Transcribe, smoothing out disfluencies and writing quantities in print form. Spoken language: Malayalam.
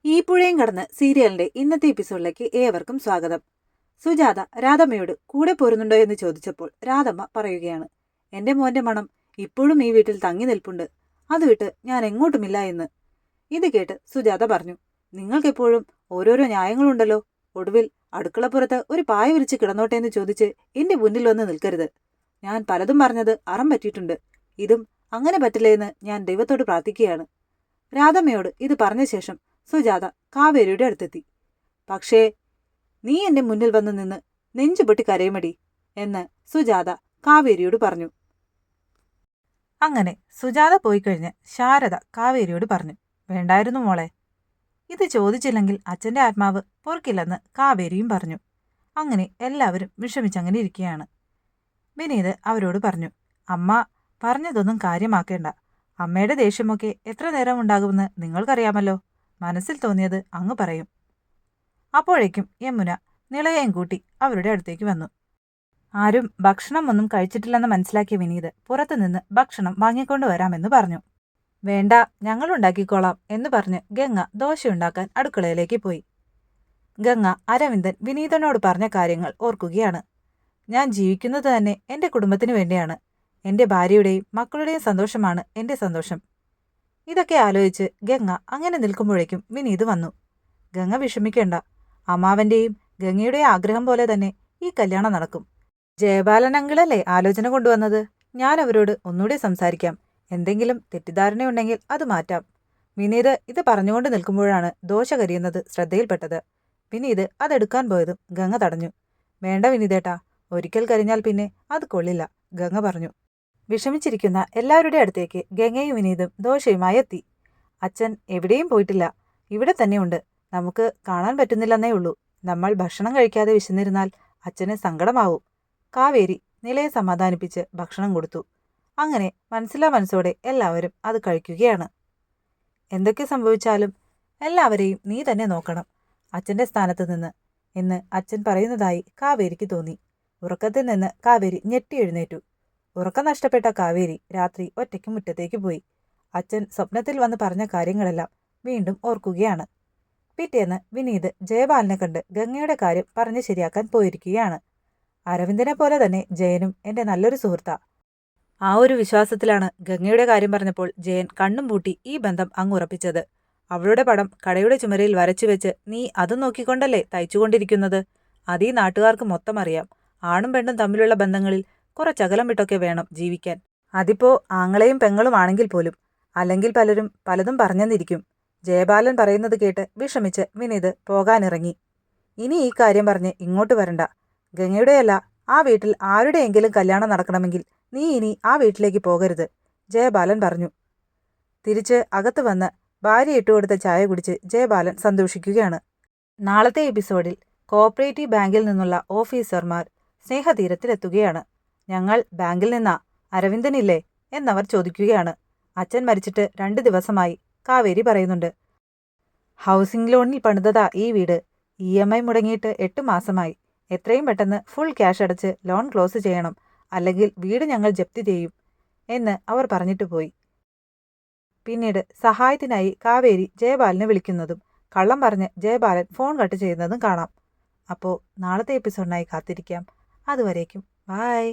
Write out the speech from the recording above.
ഈ പുഴയും കടന്ന് സീരിയലിന്റെ ഇന്നത്തെ എപ്പിസോഡിലേക്ക് ഏവർക്കും സ്വാഗതം. സുജാത രാധമ്മയോട് കൂടെ പോരുന്നുണ്ടോ എന്ന് ചോദിച്ചപ്പോൾ രാധമ്മ പറയുകയാണ്, എന്റെ മോന്റെ മണം ഇപ്പോഴും ഈ വീട്ടിൽ തങ്ങി നിൽപ്പുണ്ട്, അത് വിട്ട് ഞാൻ എങ്ങോട്ടുമില്ല എന്ന്. ഇത് കേട്ട് സുജാത പറഞ്ഞു, നിങ്ങൾക്കെപ്പോഴും ഓരോരോ ന്യായങ്ങളുണ്ടല്ലോ. ഒടുവിൽ അടുക്കളപ്പുറത്ത് ഒരു പായ വിരിച്ച് കിടന്നോട്ടെ എന്ന് ചോദിച്ച് എന്റെ മുന്നിൽ വന്ന് നിൽക്കരുത്. ഞാൻ പലതും പറഞ്ഞത് അറം പറ്റിയിട്ടുണ്ട്. ഇതും അങ്ങനെ പറ്റില്ല എന്ന് ഞാൻ ദൈവത്തോട് പ്രാർത്ഥിക്കുകയാണ്. രാധമ്മയോട് ഇത് പറഞ്ഞ ശേഷം സുജാത കാവേരിയുടെ അടുത്തെത്തി. പക്ഷേ നീ എന്റെ മുന്നിൽ വന്ന് നിന്ന് നെഞ്ചുപൊട്ടി കരയുമടി എന്ന് സുജാത കാവേരിയോട് പറഞ്ഞു. അങ്ങനെ സുജാത പോയി കഴിഞ്ഞ് ശാരദ കാവേരിയോട് പറഞ്ഞു, വേണ്ടായിരുന്നു മോളെ, ഇത് ചോദിച്ചില്ലെങ്കിൽ അച്ഛൻ്റെ ആത്മാവ് പൊറുക്കില്ലെന്ന് കാവേരിയും പറഞ്ഞു. അങ്ങനെ എല്ലാവരും വിഷമിച്ചങ്ങനെ ഇരിക്കുകയാണ്. വിനീത് അവരോട് പറഞ്ഞു, അമ്മ പറഞ്ഞതൊന്നും കാര്യമാക്കേണ്ട. അമ്മയുടെ ദേഷ്യമൊക്കെ എത്ര നേരം ഉണ്ടാകുമെന്ന് നിങ്ങൾക്കറിയാമല്ലോ. മനസ്സിൽ തോന്നിയത് അങ്ങ് പറയും. അപ്പോഴേക്കും യമുന നിളയെയും കൂട്ടി അവരുടെ അടുത്തേക്ക് വന്നു. ആരും ഭക്ഷണം ഒന്നും കഴിച്ചിട്ടില്ലെന്ന് മനസ്സിലാക്കിയ വിനീത് പുറത്തുനിന്ന് ഭക്ഷണം വാങ്ങിക്കൊണ്ടു വരാമെന്ന് പറഞ്ഞു. വേണ്ട, ഞങ്ങളുണ്ടാക്കിക്കോളാം എന്ന് പറഞ്ഞ് ഗംഗ ദോശയുണ്ടാക്കാൻ അടുക്കളയിലേക്ക് പോയി. ഗംഗ അരവിന്ദൻ വിനീതനോട് പറഞ്ഞ കാര്യങ്ങൾ ഓർക്കുകയാണ്. ഞാൻ ജീവിക്കുന്നത് തന്നെ എൻ്റെ കുടുംബത്തിന് വേണ്ടിയാണ്. എൻ്റെ ഭാര്യയുടെയും മക്കളുടെയും സന്തോഷമാണ് എൻ്റെ സന്തോഷം. ഇതൊക്കെ ആലോചിച്ച് ഗംഗ അങ്ങനെ നിൽക്കുമ്പോഴേക്കും വിനീത് വന്നു. ഗംഗ വിഷമിക്കേണ്ട, അമ്മാവന്റെയും ഗംഗയുടെയും ആഗ്രഹം പോലെ തന്നെ ഈ കല്യാണം നടക്കും. ജയബാലൻ അങ്കിളല്ലേ ആലോചന കൊണ്ടുവന്നത്. ഞാൻ അവരോട് ഒന്നുകൂടി സംസാരിക്കാം. എന്തെങ്കിലും തെറ്റിദ്ധാരണയുണ്ടെങ്കിൽ അത് മാറ്റാം. വിനീത് ഇത് പറഞ്ഞുകൊണ്ട് നിൽക്കുമ്പോഴാണ് ദോശ കരിയുന്നത് ശ്രദ്ധയിൽപ്പെട്ടത്. വിനീത് അതെടുക്കാൻ പോയതും ഗംഗ തടഞ്ഞു. വേണ്ട വിനീതേട്ടാ, ഒരിക്കൽ കരിഞ്ഞാൽ പിന്നെ അത് കൊള്ളില്ല, ഗംഗ പറഞ്ഞു. വിഷമിച്ചിരിക്കുന്ന എല്ലാവരുടെ അടുത്തേക്ക് ഗംഗയും വിനീതും ദോശയുമായി എത്തി. അച്ഛൻ എവിടെയും പോയിട്ടില്ല, ഇവിടെ തന്നെയുണ്ട്. നമുക്ക് കാണാൻ പറ്റുന്നില്ലെന്നേ ഉള്ളൂ. നമ്മൾ ഭക്ഷണം കഴിക്കാതെ വിശന്നിരുന്നാൽ അച്ഛന് സങ്കടമാവും. കാവേരി നിലയെ സമാധാനിപ്പിച്ച് ഭക്ഷണം കൊടുത്തു. അങ്ങനെ മനസ്സിലാ മനസ്സോടെ എല്ലാവരും അത് കഴിക്കുകയാണ്. എന്തൊക്കെ സംഭവിച്ചാലും എല്ലാവരെയും നീ തന്നെ നോക്കണം, അച്ഛൻ്റെ സ്ഥാനത്ത് നിന്ന് എന്ന് അച്ഛൻ പറയുന്നതായി കാവേരിക്ക് തോന്നി. ഉറക്കത്തിൽ നിന്ന് കാവേരി ഞെട്ടി എഴുന്നേറ്റു. ഉറക്കം നഷ്ടപ്പെട്ട കാവേരി രാത്രി ഒറ്റയ്ക്ക് മുറ്റത്തേക്ക് പോയി. അച്ഛൻ സ്വപ്നത്തിൽ വന്ന് പറഞ്ഞ കാര്യങ്ങളെല്ലാം വീണ്ടും ഓർക്കുകയാണ്. പിറ്റേന്ന് വിനീത് ജയബാലനെ കണ്ട് ഗംഗയുടെ കാര്യം പറഞ്ഞ് ശരിയാക്കാൻ പോയിരിക്കുകയാണ്. അരവിന്ദനെ പോലെ തന്നെ ജയനും എൻ്റെ നല്ലൊരു സുഹൃത്താ. ആ ഒരു വിശ്വാസത്തിലാണ് ഗംഗയുടെ കാര്യം പറഞ്ഞപ്പോൾ ജയൻ കണ്ണും പൂട്ടി ഈ ബന്ധം അങ്ങ് ഉറപ്പിച്ചത്. അവളുടെ പടം കടയുടെ ചുമരയിൽ വരച്ചു വെച്ച് നീ അതും നോക്കിക്കൊണ്ടല്ലേ തയ്ച്ചുകൊണ്ടിരിക്കുന്നത്. അതീ നാട്ടുകാർക്ക് മൊത്തം അറിയാം. ആണും പെണ്ണും തമ്മിലുള്ള ബന്ധങ്ങളിൽ കുറച്ചകലം വിട്ടൊക്കെ വേണം ജീവിക്കാൻ. അതിപ്പോ ആങ്ങളെയും പെങ്ങളും ആണെങ്കിൽ പോലും. അല്ലെങ്കിൽ പലരും പലതും പറഞ്ഞെന്നിരിക്കും. ജയബാലൻ പറയുന്നത് കേട്ട് വിഷമിച്ച് വിനീത് പോകാനിറങ്ങി. ഇനി ഈ കാര്യം പറഞ്ഞ് ഇങ്ങോട്ട് വരണ്ട. ഗംഗയുടെയല്ല, ആ വീട്ടിൽ ആരുടെയെങ്കിലും കല്യാണം നടക്കണമെങ്കിൽ നീ ഇനി ആ വീട്ടിലേക്ക് പോകരുത്, ജയബാലൻ പറഞ്ഞു. തിരിച്ച് അകത്ത് വന്ന് ഭാര്യ ഇട്ടുകൊടുത്ത ചായ കുടിച്ച് ജയബാലൻ സന്തോഷിക്കുകയാണ്. നാളത്തെ എപ്പിസോഡിൽ കോഓപ്പറേറ്റീവ് ബാങ്കിൽ നിന്നുള്ള ഓഫീസർമാർ സ്നേഹതീരത്തിലെത്തുകയാണ്. ഞങ്ങൾ ബാങ്കിൽ നിന്നാ, അരവിന്ദനില്ലേ എന്നവർ ചോദിക്കുകയാണ്. അച്ഛൻ മരിച്ചിട്ട് 2 ദിവസമായി, കാവേരി പറയുന്നുണ്ട്. ഹൗസിംഗ് ലോണിൽ പണിതതാ ഈ വീട്. EMI മുടങ്ങിയിട്ട് 8 മാസമായി. എത്രയും പെട്ടെന്ന് ഫുൾ ക്യാഷ് അടച്ച് ലോൺ ക്ലോസ് ചെയ്യണം, അല്ലെങ്കിൽ വീട് ഞങ്ങൾ ജപ്തി ചെയ്യും എന്ന് അവർ പറഞ്ഞിട്ട് പോയി. പിന്നീട് സഹായത്തിനായി കാവേരി ജയബാലനെ വിളിക്കുന്നതും കള്ളം പറഞ്ഞ് ജയബാലൻ ഫോൺ കട്ട് ചെയ്യുന്നതും കാണാം. അപ്പോൾ നാളത്തെ എപ്പിസോഡിനായി കാത്തിരിക്കാം. അതുവരേക്കും ബൈ.